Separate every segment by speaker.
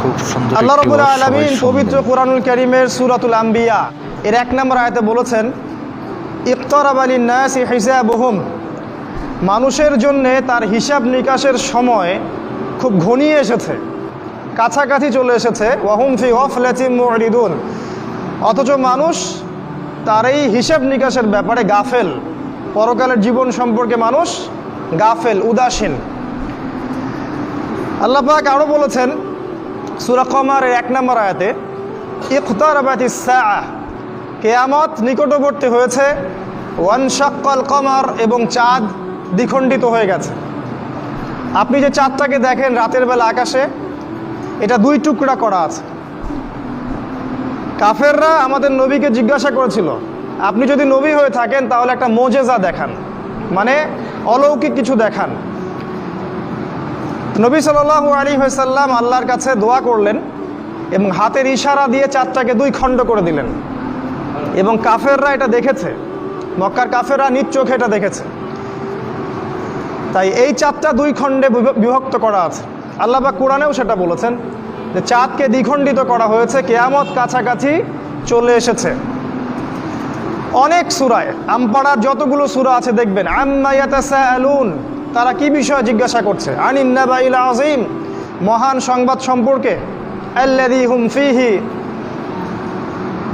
Speaker 1: খুব সুন্দর।
Speaker 2: আল্লাহ রাব্বুল আলামিন পবিত্র কোরআনুল কারীমের সূরাতুল আম্বিয়া এর 1 নম্বর আয়াতে বলেছেন, ইকতারাবা লিন-নাসি হিসাবুহুম, মানুষের জন্য তার হিসাব নিকাশের সময় খুব ঘনিয়ে এসেছে, কাছাকাছি চলে এসেছে। ওয়াহুম ফি গাফলাতিন মুরিদুন, অথচ মানুষ তার এই হিসাব নিকাশের ব্যাপারে গাফেল, পরকালের জীবন সম্পর্কে মানুষ গাফেল, উদাসীন। আল্লাহ পাক আরও বলেছেন সূরা কমারের 1 নম্বর আয়াতে, ইকতারাবাতিস সাআহ, কিয়ামত নিকটবর্তী হয়েছে। ওয়ানশাক্কাল কমার, এবং চাঁদ দ্বিখণ্ডিত হয়ে গেছে। আপনি যে চাঁদটাকে দেখেন রাতের বেলা আকাশে, এটা 2 টুকরা করা আছে। কাফেররা আমাদের নবীকে জিজ্ঞাসা করেছিল, আপনি যদি নবী হয়ে থাকেন তাহলে একটা মোজেজা দেখান, মানে অলৌকিক কিছু দেখান। নবী সাল্লাল্লাহু আলাইহি ওয়াসাল্লাম আল্লাহর কাছে দোয়া করলেন এবং হাতের ইশারা দিয়ে চাঁদটাকে 2 খণ্ড করে দিলেন। এবং কাফেররা এটা দেখেছে, মক্কার কাফেররা নিজ চোখে এটা দেখেছে। তাই এই চাঁদটা 2 খণ্ডে বিভক্ত করা আছে। আল্লাহ পাক কোরআনেও সেটা বলেছেন যে চাঁদকে দ্বিখণ্ডিত করা হয়েছে, কিয়ামত কাছাকাছি চলে এসেছে। অনেক সূরায়, আমপাড়ার যতগুলো সূরা আছে দেখবেন, আম্মা ইয়াতাসাআলুন, তারা কি বিষয়ে জিজ্ঞাসা করছে, আনিন নাবাইল আযীম, মহান সংবাদ সম্পর্কে, আল্লাযী হুম ফীহি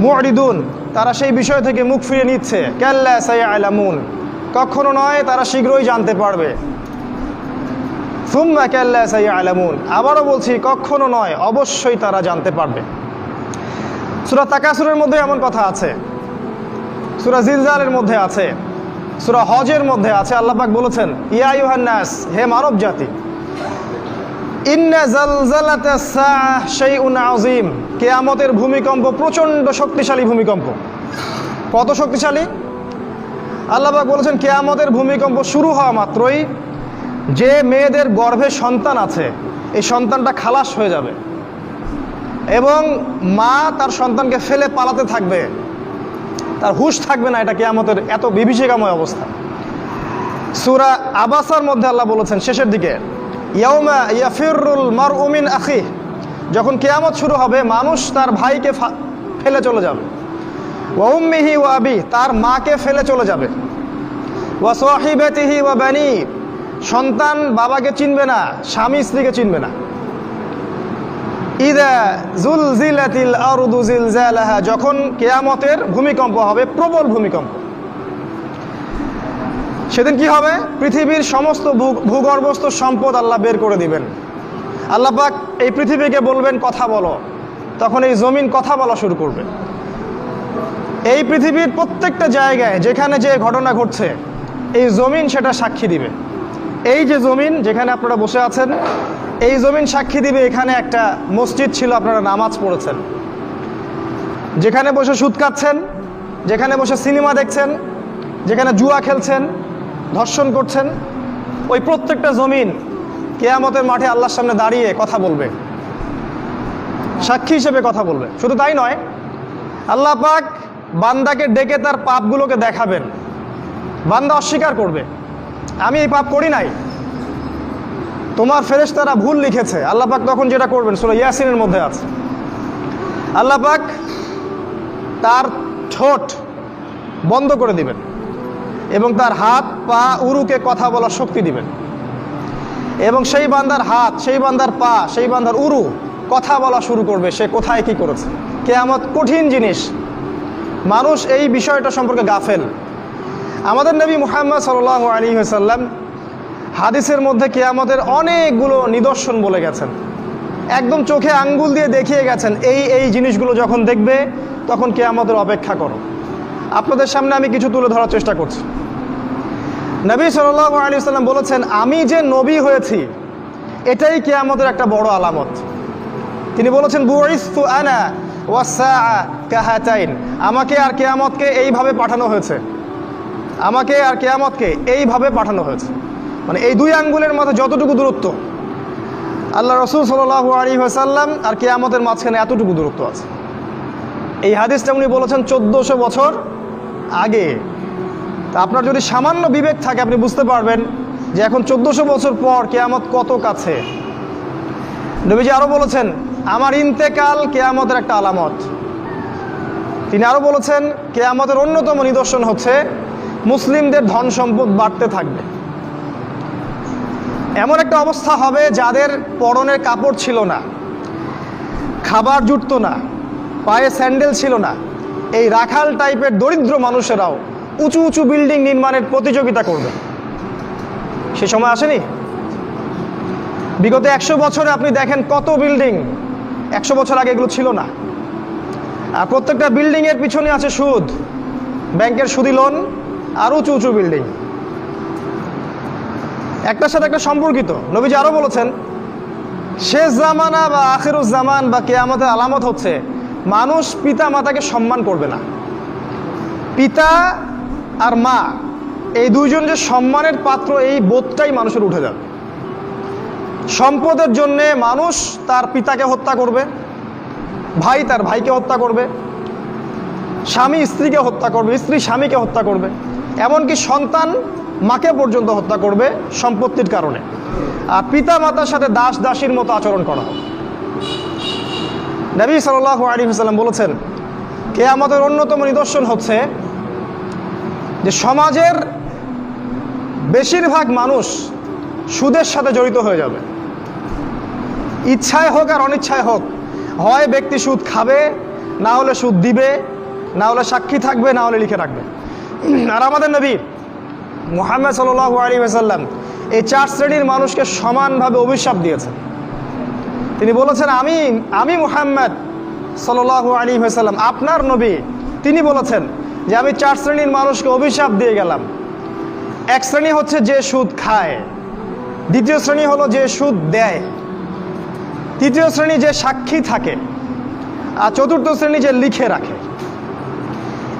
Speaker 2: মুরিদুন, তারা সেই বিষয় থেকে মুখ ফিরে নিচ্ছে। কাল্লা সায়ালামুন, কখনো নয়, তারা শীঘ্রই জানতে পারবে। সুম্মা কাল্লা সায়ালামুন, আবারও বলছি কখনো নয়, অবশ্যই তারা জানতে পারবে। সূরা তাকাসুরের মধ্যে এমন কথা আছে, সূরা জিলজালের মধ্যে আছে, সূরা হজের মধ্যে আছে। আল্লাহ পাক বলেছেন, ইয়া আইয়ুহান নাস, হে মানব জাতি, ইন্না জালজালাতাস সাআহ শাইউন আযীম, কিয়ামতের ভূমিকম্প প্রচণ্ড শক্তিশালী ভূমিকম্প। কত শক্তিশালী? আল্লাহ পাক বলেছেন কিয়ামতের ভূমিকম্প শুরু হওয়া মাত্রই যে মেয়েদের গর্ভে সন্তান আছে, এই সন্তানটা খালাস হয়ে যাবে এবং মা তার সন্তানকে ফেলে পালাতে থাকবে, তার হুঁশ থাকবে না। এটা কিয়ামতের এত বিভীষিকাময় অবস্থা। সূরা আবাসার মধ্যে আল্লাহ বলেছেন শেষের দিকে, ইয়াউমা ইয়াফিরুল মারউ মিন আখিহ, যখন কিয়ামত শুরু হবে মানুষ তার ভাইকে ফেলে চলে যাবে। ওয়া উম্মিহি ওয়া আবি, তার মাকে ফেলে চলে যাবে। ওয়া সাহিবাতিহি ওয়া বানি, সন্তান বাবাকে চিনবে না, স্বামী স্ত্রীকে চিনবে না। ইযা যুলজিলাতিল আরদু জিলজালাহা, যখন কিয়ামতের ভূমিকম্প হবে, প্রবল ভূমিকম্প। সেদিন কি হবে? পৃথিবীর সমস্ত ভূগর্ভস্থ সম্পদ আল্লাহ বের করে দিবেন। আল্লাহ পাক এই পৃথিবীকে বলবেন কথা বলো, তখন এই জমিন কথা বলা শুরু করবে। এই পৃথিবীর প্রত্যেকটা জায়গায় যেখানে যে ঘটনা ঘটছে, এই জমিন সেটা সাক্ষী দিবে। এই যে জমিন যেখানে আপনারা বসে আছেন, এই জমিন সাক্ষী দিবে এখানে একটা মসজিদ ছিল, আপনারা নামাজ পড়েছেন। যেখানে বসে সুদ খাচ্ছেন, যেখানে বসে সিনেমা দেখছেন, যেখানে জুয়া খেলছেন, ধর্ষণ করছেন, ওই প্রত্যেকটা জমিন কিয়ামতের মাঠে আল্লাহর সামনে দাঁড়িয়ে কথা বলবে, সাক্ষী হিসেবে কথা বলবে। শুধু তাই নয়, আল্লাহ পাক বান্দাকে ডেকে তার পাপগুলোকে দেখাবেন। বান্দা অস্বীকার করবে, আমি এই পাপ করি নাই, তোমার ফেরেশতারা ভুল লিখেছে। আল্লাহ পাক তখন যেটা করবেন সূরা ইয়াসিনের মধ্যে আছে, আল্লাহ পাক তার ঠোঁট বন্ধ করে দিবেন এবং তার হাত পা উরুকে কথা বলার শক্তি দিবেন। এবং সেই বান্দার হাত, সেই বান্দার পা, সেই বান্দার উরু কথা বলা শুরু করবে, সে কোথায় কি করেছে। কিয়ামত কঠিন জিনিস, মানুষ এই বিষয়টা সম্পর্কে গাফেল। আমাদের নবী মুহাম্মদ সাল্লাল্লাহু আলাইহি ওয়াসাল্লাম হাদিসের মধ্যে কিয়ামতের অনেকগুলো নিদর্শন বলে গেছেন, একদম চোখে আঙ্গুল দিয়ে দেখিয়ে গেছেন, এই জিনিসগুলো যখন দেখবে তখন কিয়ামতের অপেক্ষা করো। আপনাদের সামনে আমি কিছু তুলে ধরার চেষ্টা করছি। নবী সাল্লাল্লাহু আলাইহি ওয়াসাল্লাম বলেছেন, আমি যে নবী হয়েছি এটাই কিয়ামতের একটা বড় আলামত। তিনি বলেছেন, বুইসতু আনা ওয়াস-সাআ কাহাতাইন, আমাকে আর কিয়ামতকে এইভাবে পাঠানো হয়েছে, আমাকে আর কিয়ামতকে এইভাবে পাঠানো হয়েছে। মানে এই 2 আঙ্গুলের মধ্যে যতটুকু দূরত্ব, আল্লাহ রাসূল সাল্লাল্লাহু আলাইহি ওয়াসাল্লাম আর কিয়ামতের মাঝখানে এতটুকু দূরত্ব আছে। এই হাদিসটা উনি বলেছেন 1400 বছর আগে। তা আপনার যদি সামান্য বিবেক থাকে আপনি বুঝতে পারবেন যে এখন 1400 বছর পর কিয়ামত কত কাছে। নবীজি আরো বলেছেন, আমার ইন্তেকাল কিয়ামতের একটা আলামত। তিনি আরো বলেছেন, কিয়ামতের অন্যতম নিদর্শন হচ্ছে মুসলিমদের ধন সম্পদ বাড়তে থাকবে। এমন একটা অবস্থা হবে যাদের পরনের কাপড় ছিল না, খাবার জুটতো না, পায়ে স্যান্ডেল ছিল না, এই রাখাল টাইপের দরিদ্র মানুষেরাও উঁচু উঁচু বিল্ডিং নির্মাণের প্রতিযোগিতা করবে। সে সময় আসেনি? বিগত 100 বছরে আপনি দেখেন কত বিল্ডিং, 100 বছর আগে এগুলো ছিল না। আর প্রত্যেকটা বিল্ডিংয়ের পিছনে আছে সুদ, ব্যাংকের সুদি লোন, আর উঁচু উঁচু বিল্ডিং, একটার সাথে একটা সম্পর্কিত। নবীজি আরও বলেছেন, শেষ জামানা বা আখিরুজ জামান বা কিয়ামতের আলামত হচ্ছে মানুষ পিতা মাতাকে সম্মান করবে না। পিতা আর মা এই দুইজন যে সম্মানের পাত্র, এই বোধটাই মানুষের উঠে যাবে। সম্পদের জন্যে মানুষ তার পিতাকে হত্যা করবে, ভাই তার ভাইকে হত্যা করবে, স্বামী স্ত্রীকে হত্যা করবে, স্ত্রী স্বামীকে হত্যা করবে, এমনকি সন্তান মাকে পর্যন্ত হত্যা করবে সম্পত্তির কারণে। আর পিতা মাতার সাথে দাস দাসীর মতো আচরণ করা হবে। নবী সাল্লাল্লাহু আলাইহি ওয়াসাল্লাম বলেছেন, কিয়ামতের অন্যতম নিদর্শন হচ্ছে যে সমাজের বেশিরভাগ মানুষ সুদের সাথে জড়িত হয়ে যাবে। ইচ্ছায় হোক আর অনিচ্ছায় হোক, হয় ব্যক্তি সুদ খাবে, না হলে সুদ দিবে, না হলে সাক্ষী থাকবে, না হলে লিখে রাখবে। আর আমাদের নবী মুহাম্মদ সাল্লাল্লাহু আলাইহি ওয়াসাল্লাম এই 4 শ্রেণীর মানুষকে সমানভাবে অভিশাপ দিয়েছেন। তিনি বলেছেন, আমি মুহাম্মদ সাল্লাল্লাহু আলাইহি ওয়াসাল্লাম আপনার নবী, তিনি বলেছেন যে আমি 4 শ্রেণীর মানুষকে অভিশাপ দিয়ে গেলাম। এক শ্রেণী হচ্ছে যে সুদ খায়, দ্বিতীয় শ্রেণী হলো যে সুদ দেয়, তৃতীয় শ্রেণী যে সাক্ষী থাকে, আর চতুর্থ শ্রেণী যে লিখে রাখে।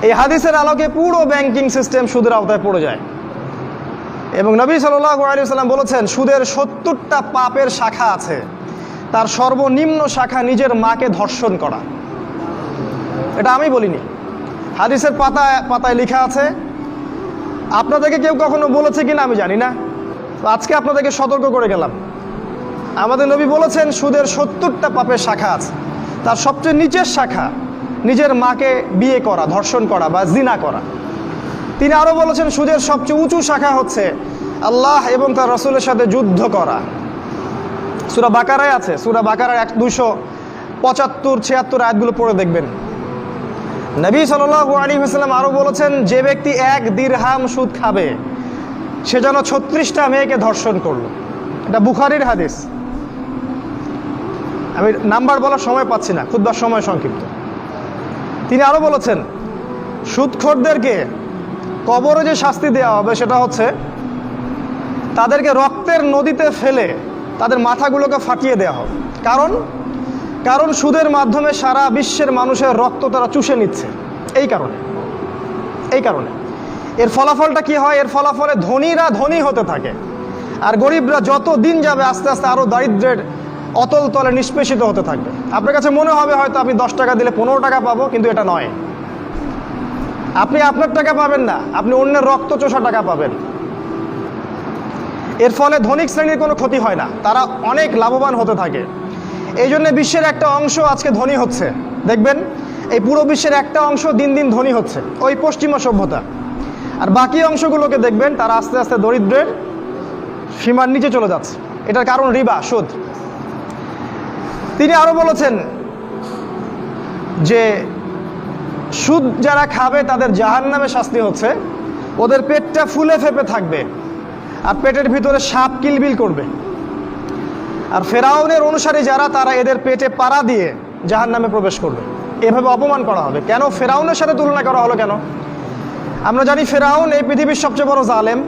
Speaker 2: এই হাদিসের আলোকে পুরো ব্যাংকিং সিস্টেম সুদের আওতায় পড়ে যায়। এবং নবী সাল্লাল্লাহু আলাইহি ওয়াসাল্লাম বলেছেন, সুদের 70টা পাপের শাখা আছে, তার সর্বনিম্ন শাখা নিজের মাকে ধর্ষণ করা। এটা আমি বলিনি, হাদিসের পাতায় পাতায় লেখা আছে। আপনাদেরকে কেউ কখনো বলেছে কিনা আমি জানি না, আজকে আপনাদেরকে সতর্ক করে গেলাম। আমাদের নবী বলেছেন সুদের 70টা পাপের শাখা আছে, তার সবচেয়ে নিচের শাখা নিজের মাকে বিয়ে করা, ধর্ষণ করা বা জিনা করা। তিনি আরও বলেছেন সুদের সবচেয়ে উঁচু শাখা হচ্ছে আল্লাহ এবং তার রাসূলের সাথে যুদ্ধ করা। সূরা বাকারায় আছে, সূরা বাকারার 275-76 আয়াতগুলো পড়ে দেখবেন। নবী সাল্লাল্লাহু আলাইহি ওয়াসাল্লাম আরও বলেছেন, যে ব্যক্তি 1 দিরহাম সুদ খাবে সে যেন 36টা মেয়েকে ধর্ষণ করলো। এটা বুখারীর হাদিস। আমি নাম্বার বলার সময় পাচ্ছি না, খুতবার সময় সংক্ষিপ্ত। তিনি আরও বলেছেন, সুদখোরদেরকে কবরে যে শাস্তি দেওয়া হবে সেটা হচ্ছে তাদেরকে রক্তের নদীতে ফেলে তাদের মাথাগুলোকে ফাটিয়ে দেওয়া হবে। কারণ সুদের মাধ্যমে সারা বিশ্বের মানুষের রক্ত তারা চুষে নিচ্ছে। এই কারণে এর ফলাফলটা কি হয়? এর ফলাফলে ধনীরা ধনী হতে থাকে, আর গরিবরা যত দিন যাবে আস্তে আস্তে আরও দারিদ্র্যের অতল তলে নিষ্পেষিত হতে থাকবে। আপনার কাছে মনে হবে হয়তো আপনি 10 টাকা দিলে 15 টাকা পাবো, কিন্তু এটা নয়। আপনি আপনার টাকা পাবেন না, আপনি অন্যের রক্ত চোষা টাকা পাবেন। এর ফলে ধনিক শ্রেণীর কোনো ক্ষতি হয় না, তারা অনেক লাভবান হতে থাকে। এই জন্য বিশ্বের একটা অংশ আজকে ধনী হচ্ছে। দেখবেন এই পুরো বিশ্বের একটা অংশ দিন দিন ধনী হচ্ছে, ওই পশ্চিমা সভ্যতা। আর বাকি অংশগুলোকে দেখবেন তারা আস্তে আস্তে দরিদ্রের সীমার নিচে চলে যাচ্ছে। এটার কারণ রিবা, সুদ। তিনি আরও বলেছেন যে সুদ যারা খাবে তাদের জাহান্নামে শাস্তি হচ্ছে, ওদের পেটটা ফুলে ফেপে থাকবে আর পেটের ভিতরে সাপ কিলবিল করবে। আর ফেরাউনের অনুসারী যারা, তারা এদের পেটে পাড়া দিয়ে জাহান্নামে প্রবেশ করবে। এভাবে অপমান করা হবে। কেন ফেরাউনের সাথে তুলনা করা হলো কেন? আমরা জানি ফেরাউন এই পৃথিবীর সবচেয়ে বড় জালেম,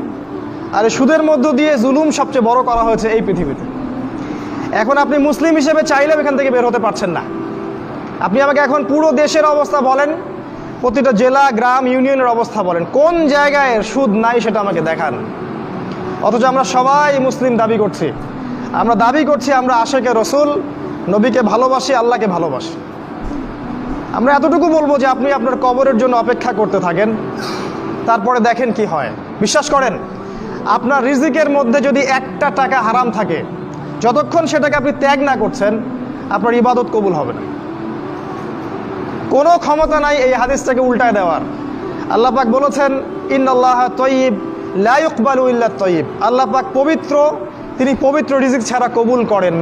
Speaker 2: আর সুদের মধ্য দিয়ে জুলুম সবচেয়ে বড় করা হয়েছে এই পৃথিবীতে। এখন আপনি মুসলিম হিসেবে চাইলেও এখান থেকে বের হতে পারছেন না। আপনি আমাকে এখন পুরো দেশের অবস্থা বলেন, প্রতিটা জেলা, গ্রাম, ইউনিয়নের অবস্থা বলেন, কোন জায়গায় সুদ নাই সেটা আমাকে দেখান। অথচ আমরা সবাই মুসলিম দাবি করছি। আমরা দাবি করছি আমরা আশেকে রসুল, নবীকে ভালোবাসি, আল্লাহকে ভালোবাসি। আমরা এতটুকু বলবো যে আপনি আপনার কবরের জন্য অপেক্ষা করতে থাকেন, তারপরে দেখেন কি হয়। বিশ্বাস করেন, আপনার রিজিকের মধ্যে যদি 1টা টাকা হারাম থাকে, যতক্ষণ সেটাকে আপনি ত্যাগ না করছেন আপনার ইবাদত কবুল হবে না। কোনো ক্ষমতা নাই এই হাদিসটাকে উল্টায় দেওয়ার। আল্লাহ পাক বলেছেন ইন্নাল্লাহ তয়্যিব লা ইকবালু ইল্লা তয়্যিব, আল্লাহ পাক পবিত্র, তিনি পবিত্র রিজিক ছাড়া কবুল করেন।